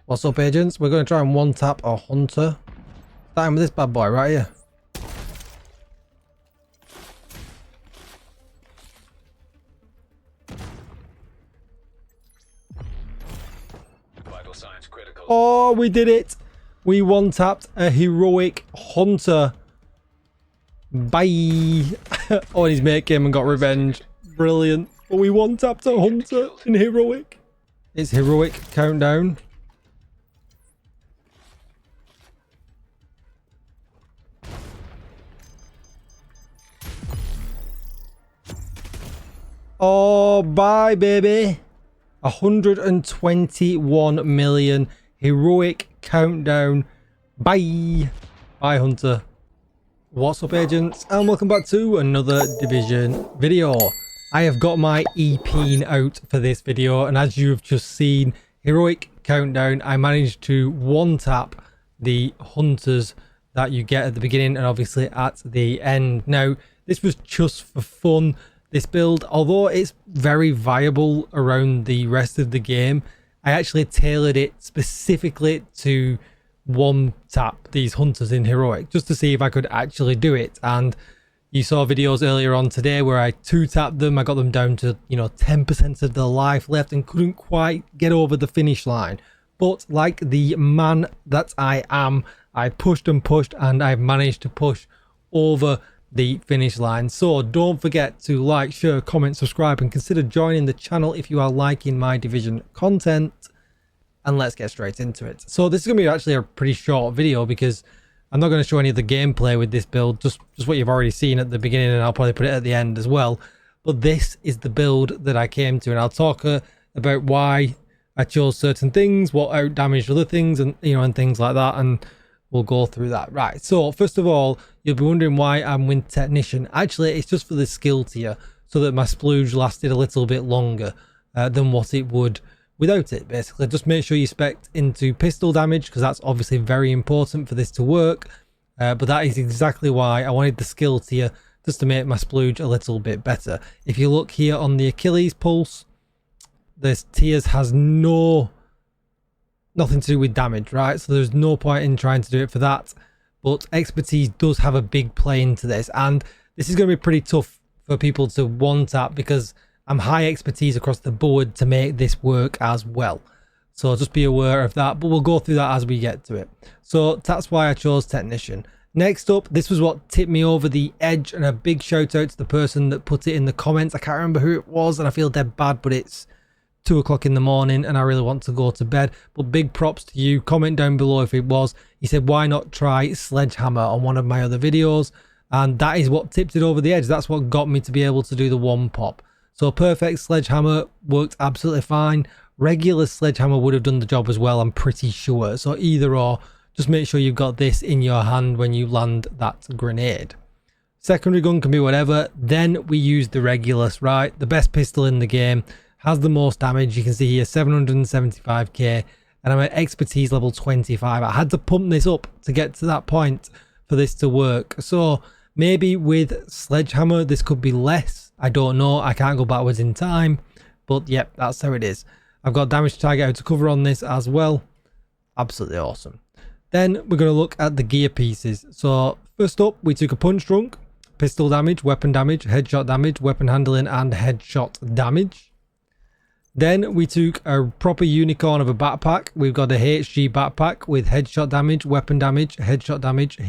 What's up, agents? We're going to try and one-tap a hunter. Starting with this bad boy right here. Vital signs critical. Oh, we did it! We one-tapped a heroic hunter. Bye! Oh, and his mate came and got revenge. Brilliant. But we one-tapped a hunter in heroic. It's heroic countdown. Oh, bye, baby. 121 million. Heroic countdown. Bye. Bye, hunter. What's up, agents? And welcome back to another Division video. I have got my EP out for this video, and as you've just seen, heroic countdown, I managed to one-tap the hunters that you get at the beginning and obviously at the end. Now, this was just for fun. This build, although it's very viable around the rest of the game, I actually tailored it specifically to one tap these hunters in heroic just to see if I could actually do it. And you saw videos earlier on today where I two-tapped them. I got them down to, 10% of their life left and couldn't quite get over the finish line. But like the man that I am, I pushed and pushed, and I've managed to push over the finish line. So don't forget to like, share, comment, subscribe, and consider joining the channel if you are liking my Division content. And let's get straight into it. So this is going to be actually a pretty short video because I'm not going to show any of the gameplay with this build, just what you've already seen at the beginning, and I'll probably put it at the end as well. But this is the build that I came to, and I'll talk about why I chose certain things, what out damaged other things, and and things like that, and we'll go through that. Right, so first of all, you'll be wondering why I'm with Technician. Actually, it's just for the skill tier, so that my splooge lasted a little bit longer than what it would without it. Basically, just make sure you spec into pistol damage, because that's obviously very important for this to work. But that is exactly why I wanted the skill tier, just to make my splooge a little bit better. If you look here on the Achilles pulse, this tiers has nothing to do with damage, right? So there's no point in trying to do it for that. But expertise does have a big play into this, and this is going to be pretty tough for people to one tap because I'm high expertise across the board to make this work as well. So just be aware of that, but we'll go through that as we get to it. So that's why I chose Technician. Next up, this was what tipped me over the edge, and a big shout out to the person that put it in the comments. I can't remember who it was, and I feel dead bad, but it's 2 o'clock in the morning and I really want to go to bed. But big props to you. Comment down below if it was. He said, why not try Sledgehammer on one of my other videos? And that is what tipped it over the edge. That's what got me to be able to do the one pop. So perfect Sledgehammer worked absolutely fine. Regular Sledgehammer would have done the job as well, I'm pretty sure. So either or, just make sure you've got this in your hand when you land that grenade. Secondary gun can be whatever. Then we use the Regulus, right? The best pistol in the game. Has the most damage. You can see here 775k, and I'm at expertise level 25. I had to pump this up to get to that point for this to work. So maybe with Sledgehammer this could be less. I don't know. I can't go backwards in time, but yep, that's how it is. I've got damage to target out to cover on this as well. Absolutely awesome. Then we're going to look at the gear pieces. So first up, we took a punch drunk, pistol damage, weapon damage, headshot damage, weapon handling, and headshot damage. Then we took a proper unicorn of a backpack. We've got a HG backpack with headshot damage, weapon damage, headshot damage,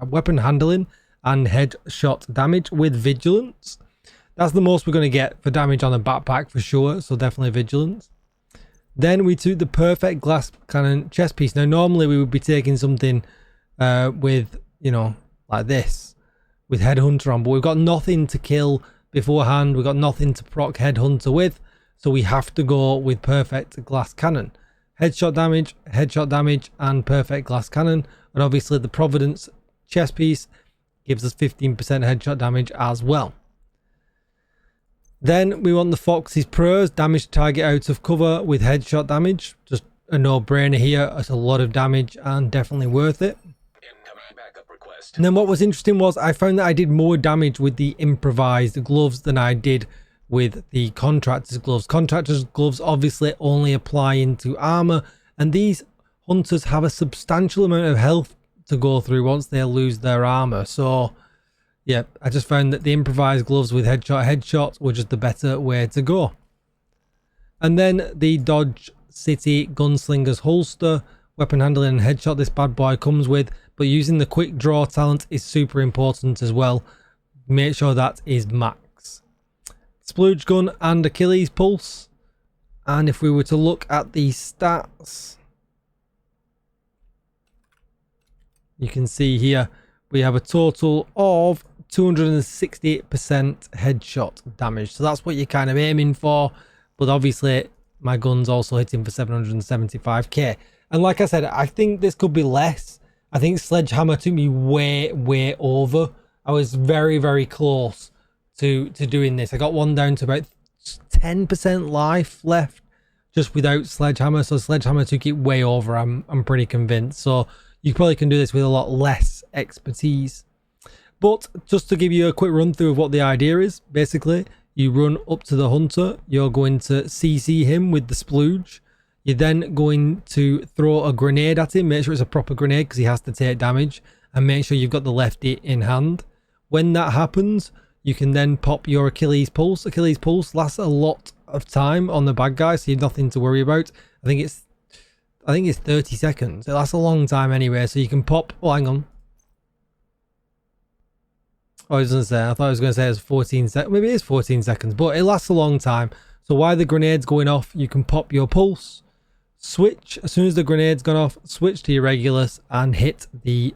weapon handling, and headshot damage with vigilance. That's the most we're going to get for damage on a backpack for sure, so definitely vigilance. Then we took the perfect glass cannon chest piece. Now normally we would be taking something with, like this, with headhunter on, but we've got nothing to kill beforehand. We've got nothing to proc headhunter with. So we have to go with perfect glass cannon. Headshot damage, and perfect glass cannon. And obviously the Providence chest piece gives us 15% headshot damage as well. Then we want the Fox's Pros, damage to target out of cover with headshot damage. Just a no-brainer here. It's a lot of damage and definitely worth it. And then what was interesting was I found that I did more damage with the improvised gloves than I did with the contractor's gloves. Contractor's gloves obviously only apply into armor. And these hunters have a substantial amount of health to go through once they lose their armor. So yeah, I just found that the improvised gloves with headshots were just the better way to go. And then the Dodge City Gunslinger's holster, weapon handling and headshot this bad boy comes with, but using the quick draw talent is super important as well. Make sure that is max. Splooge gun and Achilles pulse. And if we were to look at the stats, you can see here we have a total of 268% headshot damage. So that's what you're kind of aiming for. But obviously my gun's also hitting for 775k. And like I said, I think this could be less. I think Sledgehammer took me way over. I was very close to doing this. I got one down to about 10% life left just without Sledgehammer. So Sledgehammer took it way over. I'm pretty convinced. So you probably can do this with a lot less expertise. But just to give you a quick run through of what the idea is, basically you run up to the hunter. You're going to CC him with the splooge. You're then going to throw a grenade at him. Make sure it's a proper grenade because he has to take damage. And make sure you've got the lefty in hand. When that happens, you can then pop your Achilles pulse. Achilles pulse lasts a lot of time on the bad guy, so you have nothing to worry about. I think it's 30 seconds. It lasts a long time anyway, so you can pop. Oh, hang on. Oh, I was going to say, I thought I was going to say it was 14 seconds. Maybe it is 14 seconds, but it lasts a long time. So while the grenade's going off, you can pop your pulse, switch. As soon as the grenade's gone off, switch to your Regulus and hit the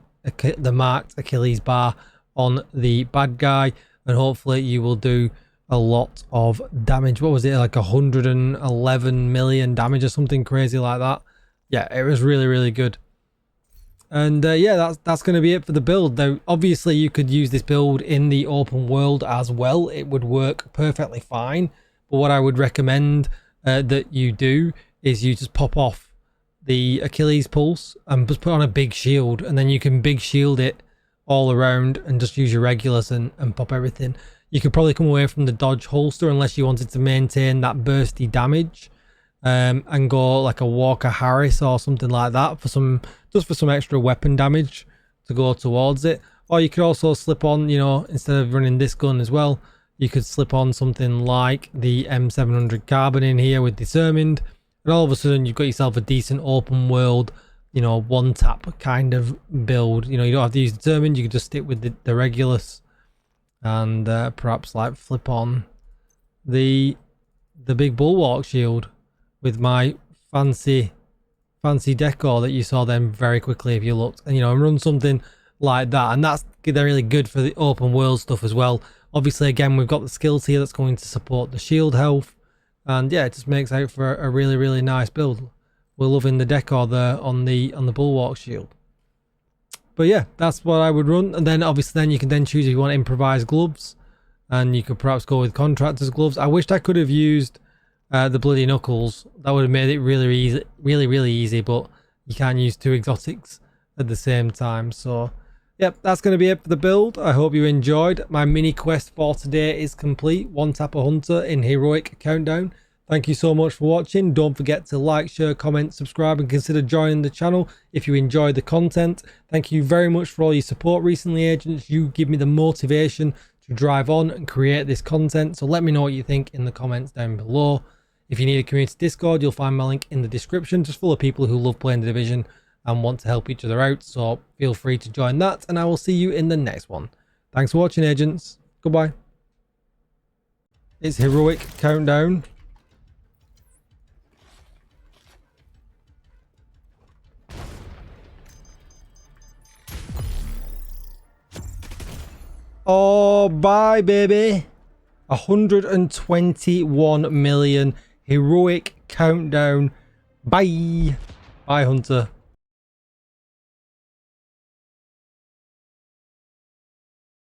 marked Achilles bar on the bad guy. And hopefully you will do a lot of damage. What was it? Like 111 million damage or something crazy like that. Yeah, it was really good. And yeah, that's going to be it for the build. Now, obviously, you could use this build in the open world as well. It would work perfectly fine. But what I would recommend that you do is you just pop off the Achilles pulse and just put on a big shield. And then you can big shield it all around and just use your Regulus and pop everything. You could probably come away from the Dodge holster unless you wanted to maintain that bursty damage. And go like a Walker Harris or something like that for some extra weapon damage to go towards it. Or you could also slip on, you know, instead of running this gun as well, you could slip on something like the M700 Carbon in here with Determined, and all of a sudden you've got yourself a decent open world, you know, one tap kind of build. You know, you don't have to use Determined, you could just stick with the Regulus and perhaps like flip on the big Bulwark shield with my fancy decor that you saw then very quickly if you looked, and you know, and run something like that. And they're really good for the open world stuff as well. Obviously, again, we've got the skills here that's going to support the shield health, and yeah, it just makes out for a really nice build. We're loving the decor there on the Bulwark shield. But yeah, that's what I would run. And then obviously then you can then choose if you want improvised gloves, and you could perhaps go with contractor's gloves. I wished I could have used the bloody knuckles. That would have made it really easy, but you can't use two exotics at the same time. So yep, that's going to be it for the build. I hope you enjoyed. My mini quest for today is complete. One tap a hunter in heroic countdown. Thank you so much for watching. Don't forget to like, share, comment, subscribe, and consider joining the channel if you enjoy the content. Thank you very much for all your support recently, agents. You give me the motivation to drive on and create this content. So let me know what you think in the comments down below. If you need a community Discord, you'll find my link in the description, just full of people who love playing the Division and want to help each other out. So feel free to join that, and I will see you in the next one. Thanks for watching, agents. Goodbye. It's heroic countdown. Oh, bye, baby. 121 million. Heroic countdown. Bye. Bye, Hunter.